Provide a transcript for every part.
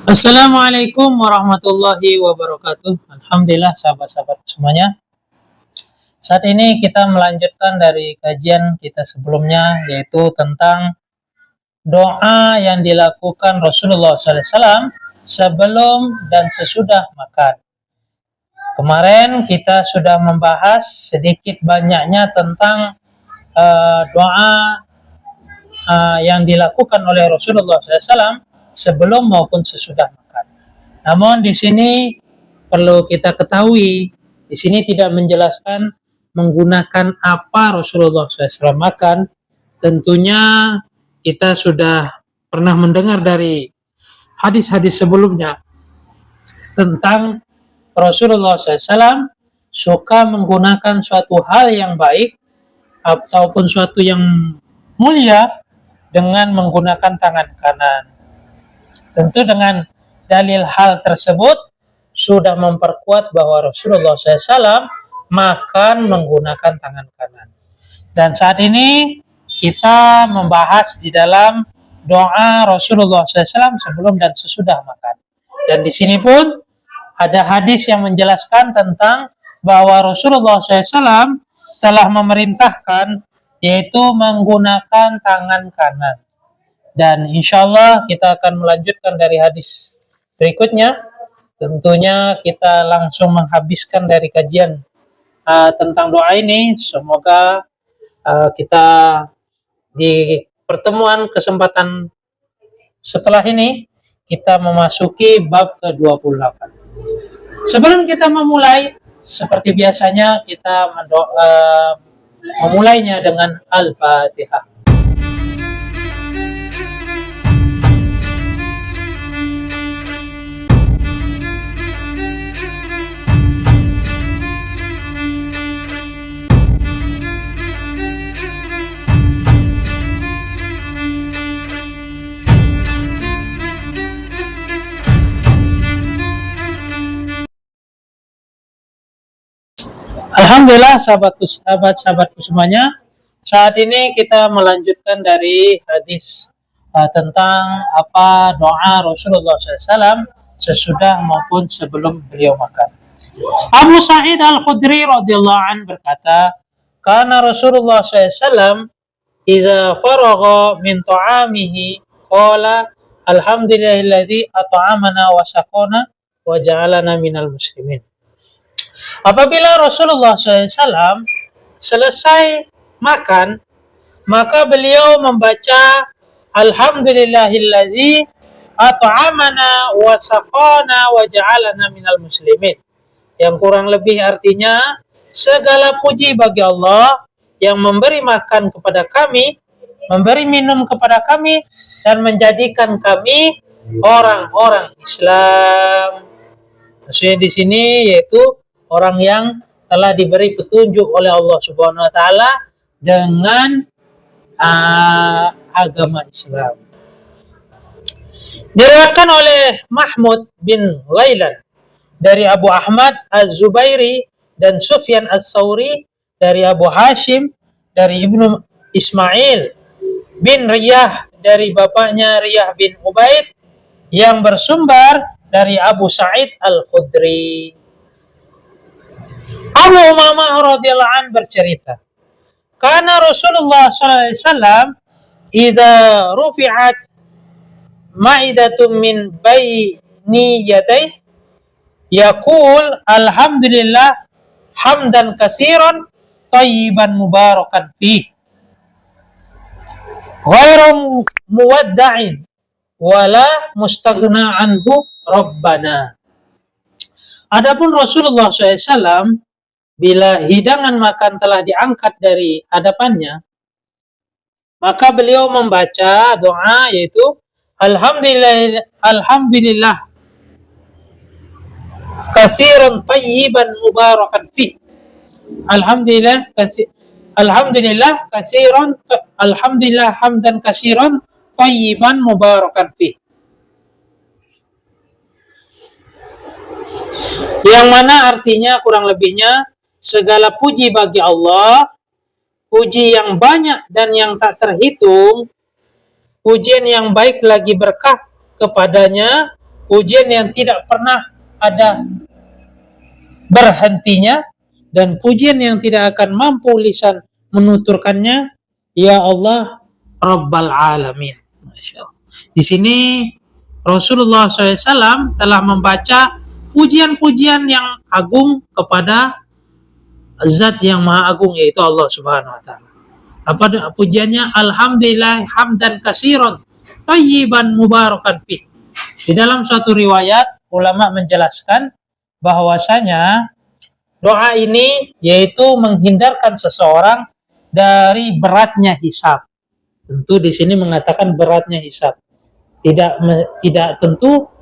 Assalamualaikum warahmatullahi wabarakatuh. Alhamdulillah sahabat-sahabat semuanya. Saat ini kita melanjutkan dari kajian kita sebelumnya, yaitu tentang doa yang dilakukan Rasulullah SAW sebelum dan sesudah makan. Kemarin kita sudah membahas sedikit banyaknya tentang doa yang dilakukan oleh Rasulullah SAW sebelum maupun sesudah makan. Namun di sini perlu kita ketahui, di sini tidak menjelaskan menggunakan apa Rasulullah SAW makan. Tentunya kita sudah pernah mendengar dari hadis-hadis sebelumnya tentang Rasulullah SAW suka menggunakan suatu hal yang baik ataupun suatu yang mulia dengan menggunakan tangan kanan. Tentu dengan dalil hal tersebut sudah memperkuat bahwa Rasulullah SAW makan menggunakan tangan kanan. Dan saat ini kita membahas di dalam doa Rasulullah SAW sebelum dan sesudah makan. Dan di sini pun ada hadis yang menjelaskan tentang bahwa Rasulullah SAW telah memerintahkan yaitu menggunakan tangan kanan. Dan insya Allah kita akan melanjutkan dari hadis berikutnya. Tentunya kita langsung menghabiskan dari kajian tentang doa ini. Semoga kita di pertemuan kesempatan setelah ini kita memasuki bab ke-28. Sebelum kita memulai, seperti biasanya kita memulainya dengan Al-Fatihah. Alhamdulillah sahabatku semuanya. Saat ini kita melanjutkan dari hadis tentang apa doa Rasulullah SAW sesudah maupun sebelum beliau makan. Abu Sa'id Al-Khudri radhiyallahu anhu berkata, "Kana Rasulullah SAW iza faragha min ta'amihi qala alhamdulillahilladzi at'amana wa saqana wa ja'alana minal muslimin." Apabila Rasulullah SAW selesai makan, maka beliau membaca Alhamdulillahilladzi at'amana wa saqana wa ja'alana minal muslimin. Yang kurang lebih artinya, segala puji bagi Allah yang memberi makan kepada kami, memberi minum kepada kami, dan menjadikan kami orang-orang Islam. Maksudnya di sini yaitu orang yang telah diberi petunjuk oleh Allah Subhanahu wa taala dengan agama Islam. Diriwayatkan oleh Mahmud bin Ghailan dari Abu Ahmad Az-Zubairi dan Sufyan As-Sauri dari Abu Hashim dari Ibnu Ismail bin Riyah dari bapaknya Riyah bin Ubaid yang bersumber dari Abu Sa'id Al-Khudri. Abu Umamah radhiyallahu anhu bercerita, "Kana Rasulullah sallallahu alaihi wasallam idza rufi'at ma'idatun min baini yadayhi yaqul alhamdulillah hamdan katsiran thayyiban mubarakan fihi ghairu muwadda'in wala mustaghna anhu rabbana." Adapun Rasulullah SAW bila hidangan makan telah diangkat dari hadapannya, maka beliau membaca doa yaitu Alhamdulillah katsiran thayyiban mubarakan fi. Alhamdulillah katsiran, alhamdulillah hamdan katsiran thayyiban mubarakan fi. Yang mana artinya kurang lebihnya, segala puji bagi Allah, puji yang banyak dan yang tak terhitung, pujian yang baik lagi berkah kepadanya, pujian yang tidak pernah ada berhentinya, dan pujian yang tidak akan mampu lisan menuturkannya. Ya Allah Rabbal Alamin. Masya Allah. Di sini Rasulullah SAW telah membaca pujian-pujian yang agung kepada Zat yang Maha Agung, yaitu Allah Subhanahu Wa Taala. Apa pujiannya? Alhamdulillah hamdan katsiran thayyiban mubarakan fih. Di dalam suatu riwayat ulama menjelaskan bahwasanya doa ini yaitu menghindarkan seseorang dari beratnya hisab. Tentu di sini mengatakan beratnya hisab. Tidak tentu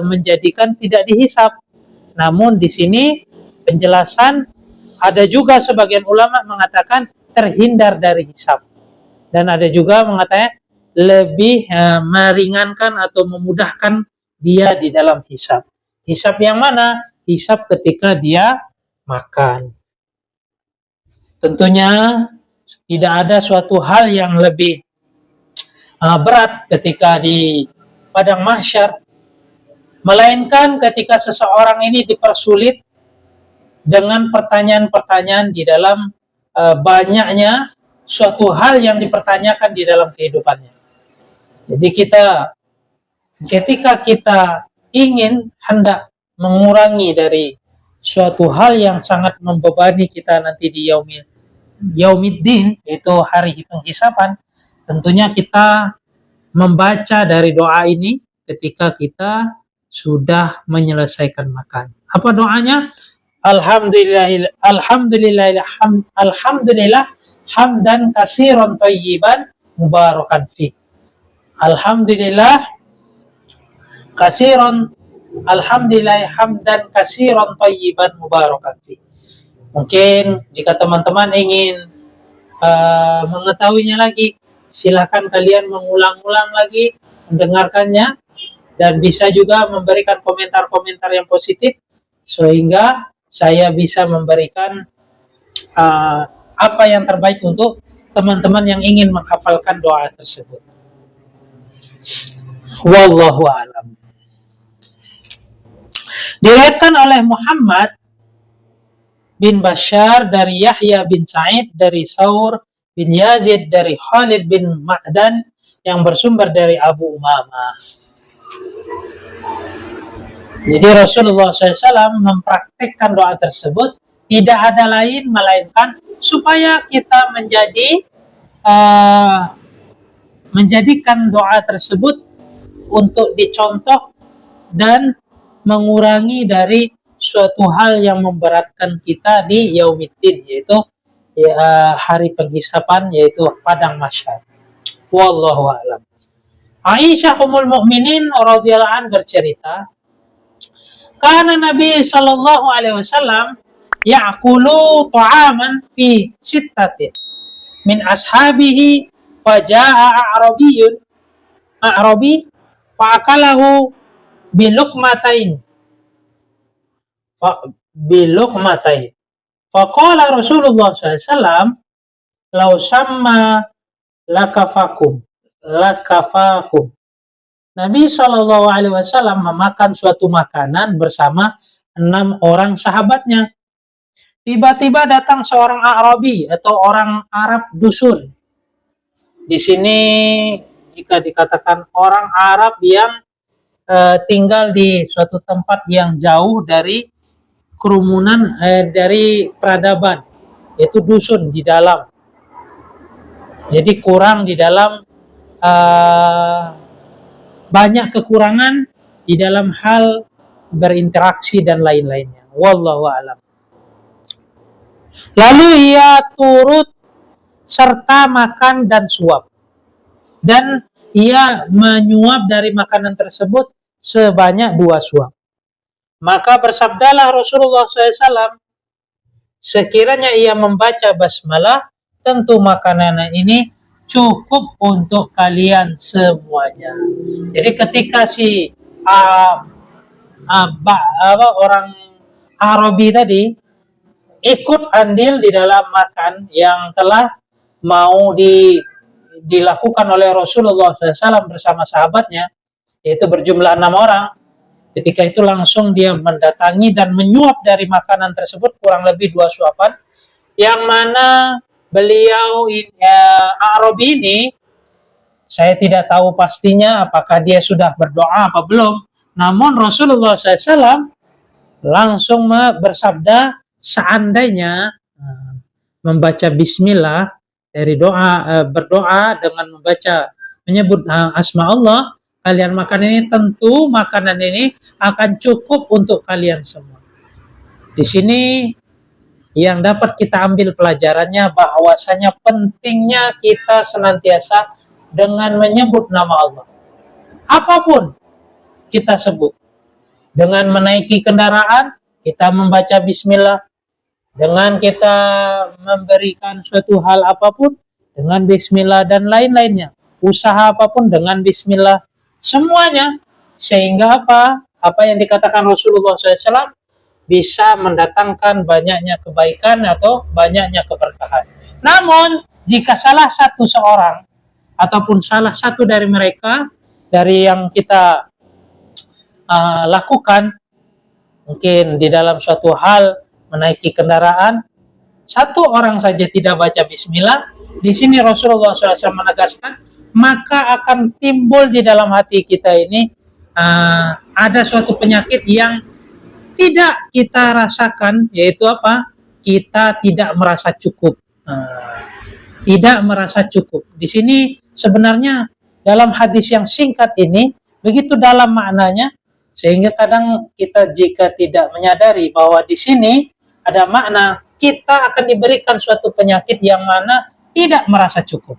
menjadikan tidak dihisab. Namun di sini penjelasan, ada juga sebagian ulama mengatakan terhindar dari hisab, dan ada juga mengatakan lebih meringankan atau memudahkan dia di dalam hisab. Hisab yang mana? Hisab ketika dia makan. Tentunya tidak ada suatu hal yang lebih berat ketika di padang mahsyar, melainkan ketika seseorang ini dipersulit dengan pertanyaan-pertanyaan di dalam banyaknya suatu hal yang dipertanyakan di dalam kehidupannya. Jadi ketika kita ingin hendak mengurangi dari suatu hal yang sangat membebani kita nanti di yaumiddin, yaitu hari penghisaban, tentunya kita membaca dari doa ini ketika kita sudah menyelesaikan makan. Apa doanya? Alhamdulillah hamdan katsiran thayyiban mubarakan fi. Alhamdulillah hamdan katsiran thayyiban mubarakan fi. Mungkin jika teman-teman ingin mengetahuinya lagi, silakan kalian mengulang-ulang lagi mendengarkannya, dan bisa juga memberikan komentar-komentar yang positif sehingga saya bisa memberikan apa yang terbaik untuk teman-teman yang ingin menghafalkan doa tersebut. Wallahu a'lam. Diriwayatkan oleh Muhammad bin Bashar dari Yahya bin Sa'id dari Saur bin Yazid dari Khalid bin Ma'dan yang bersumber dari Abu Umamah. Jadi Rasulullah SAW mempraktikkan doa tersebut tidak ada lain melainkan supaya kita menjadikan doa tersebut untuk dicontoh dan mengurangi dari suatu hal yang memberatkan kita di yaumiddin, yaitu hari penghisaban, yaitu padang mahsyar. Wallahu a'lam. Aisyah Ummul Mukminin radhiyallahu anha bercerita, karena Nabi sallallahu alaihi wasallam ya'kulu ta'aman fi sittatin min ashabihi faja'a a'rabi fa'akalahu biluqmatain faqala Rasulullah sallallahu alaihi wasallam law samma lakafakum. Nabi Shallallahu Alaihi Wasallam memakan suatu makanan bersama 6 orang sahabatnya. Tiba-tiba datang seorang Arabi atau orang Arab dusun. Di sini jika dikatakan orang Arab yang tinggal di suatu tempat yang jauh dari kerumunan, dari peradaban, yaitu dusun di dalam. Jadi kurang di dalam banyak kekurangan di dalam hal berinteraksi dan lain-lainnya. Wallahu a'lam. Lalu ia turut serta makan dan suap, dan ia menyuap dari makanan tersebut sebanyak 2 suap. Maka bersabdalah Rasulullah SAW, sekiranya ia membaca basmalah, tentu makanan ini cukup untuk kalian semuanya. Jadi ketika si orang Arabi tadi ikut andil di dalam makan yang telah mau dilakukan oleh Rasulullah SAW bersama sahabatnya, yaitu berjumlah 6 orang. Ketika itu langsung dia mendatangi dan menyuap dari makanan tersebut kurang lebih 2 suapan, yang mana beliau Arabi ini, saya tidak tahu pastinya apakah dia sudah berdoa apa belum. Namun Rasulullah SAW langsung bersabda, seandainya membaca bismillah dari doa, berdoa dengan menyebut asma Allah, kalian makan ini, tentu makanan ini akan cukup untuk kalian semua. Di sini yang dapat kita ambil pelajarannya bahwasanya pentingnya kita senantiasa dengan menyebut nama Allah. Apapun kita sebut. Dengan menaiki kendaraan, kita membaca bismillah. Dengan kita memberikan suatu hal apapun, dengan bismillah, dan lain-lainnya. Usaha apapun dengan bismillah. Semuanya. Sehingga apa? Apa yang dikatakan Rasulullah SAW bisa mendatangkan banyaknya kebaikan atau banyaknya keberkahan. Namun, jika salah satu seorang ataupun salah satu dari mereka, dari yang kita lakukan, mungkin di dalam suatu hal menaiki kendaraan, satu orang saja tidak baca bismillah, di sini Rasulullah SAW menegaskan, maka akan timbul di dalam hati kita ini ada suatu penyakit yang tidak kita rasakan, yaitu apa? Kita tidak merasa cukup. Tidak merasa cukup. Di sini sebenarnya dalam hadis yang singkat ini begitu dalam maknanya, sehingga kadang kita jika tidak menyadari bahwa di sini ada makna kita akan diberikan suatu penyakit yang mana tidak merasa cukup.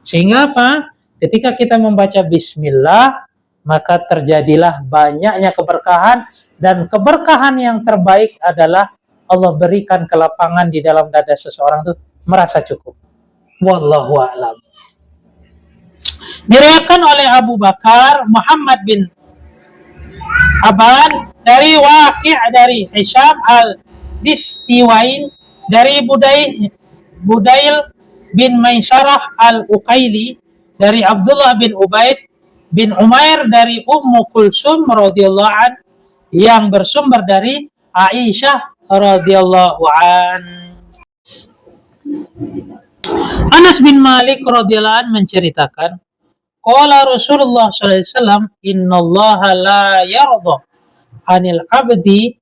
Sehingga apa? Ketika kita membaca bismillah, maka terjadilah banyaknya keberkahan, dan keberkahan yang terbaik adalah Allah berikan kelapangan di dalam dada seseorang itu merasa cukup. Wallahu a'lam. Diriwayatkan oleh Abu Bakar Muhammad bin Aban dari Waqi' dari Hisham al-Distiwain dari Budail bin Maisarah al-Uqaili dari Abdullah bin Ubaid bin Umair dari Ummu Kulsum radhiyallahu an, yang bersumber dari Aisyah radhiyallahu an. Anas bin Malik radhiyallahu an menceritakan, qala Rasulullah sallallahu alaihi wasallam, innallaha la yarda 'anil 'abdi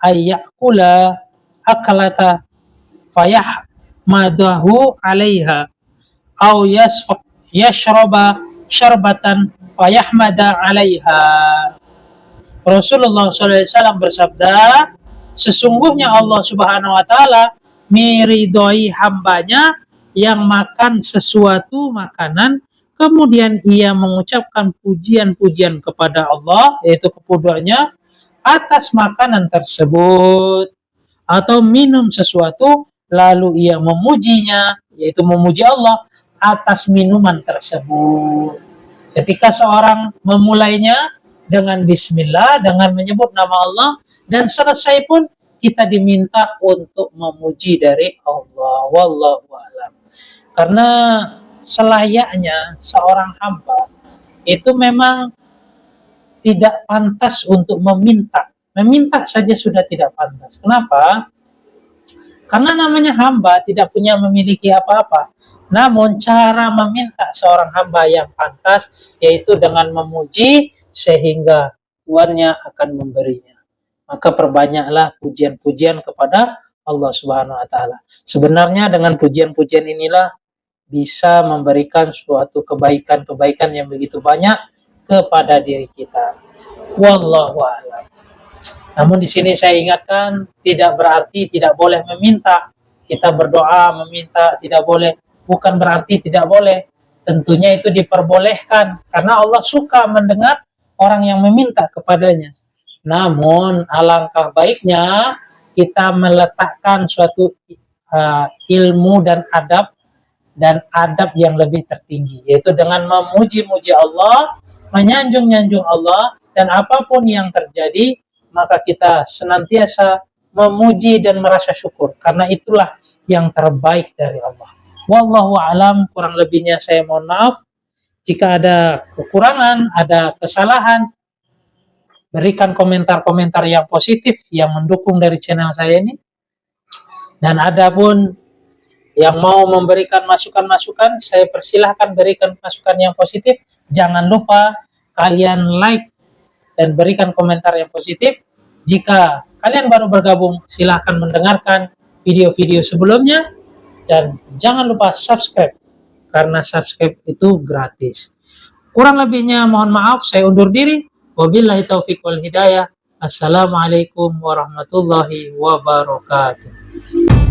ay ya'kula akalata fayahmadahu 'alaiha aw yashraba syarbatan fayahmada 'alaiha. Rasulullah SAW bersabda, sesungguhnya Allah Subhanahu wa taala meridhoi hambanya yang makan sesuatu makanan kemudian ia mengucapkan pujian-pujian kepada Allah, yaitu kepujiannya atas makanan tersebut, atau minum sesuatu lalu ia memujinya, yaitu memuji Allah atas minuman tersebut. Ketika seorang memulainya dengan bismillah, dengan menyebut nama Allah, dan selesai pun kita diminta untuk memuji dari Allah. Wallahu a'lam. Karena selayaknya seorang hamba itu memang tidak pantas untuk meminta. Meminta saja sudah tidak pantas. Kenapa? Karena namanya hamba tidak punya memiliki apa-apa. Namun cara meminta seorang hamba yang pantas yaitu dengan memuji, sehingga Tuhannya akan memberinya. Maka perbanyaklah pujian-pujian kepada Allah Subhanahu wa taala. Sebenarnya dengan pujian-pujian inilah bisa memberikan suatu kebaikan-kebaikan yang begitu banyak kepada diri kita. Wallahu a'lam. Namun di sini saya ingatkan, tidak berarti tidak boleh meminta. Kita berdoa meminta tidak boleh, bukan berarti tidak boleh. Tentunya itu diperbolehkan karena Allah suka mendengar orang yang meminta kepadanya. Namun alangkah baiknya kita meletakkan suatu ilmu dan adab yang lebih tertinggi, yaitu dengan memuji-muji Allah, menyanjung-nyanjung Allah, dan apapun yang terjadi maka kita senantiasa memuji dan merasa syukur, karena itulah yang terbaik dari Allah. Wallahu a'lam, kurang lebihnya saya mohon maaf. Jika ada kekurangan, ada kesalahan, berikan komentar-komentar yang positif yang mendukung dari channel saya ini. Dan ada pun yang mau memberikan masukan-masukan, saya persilahkan berikan masukan yang positif. Jangan lupa kalian like dan berikan komentar yang positif. Jika kalian baru bergabung, silahkan mendengarkan video-video sebelumnya. Dan jangan lupa subscribe, karena subscribe itu gratis. Kurang lebihnya mohon maaf, saya undur diri. Wabillahi taufiq wal hidayah. Assalamualaikum warahmatullahi wabarakatuh.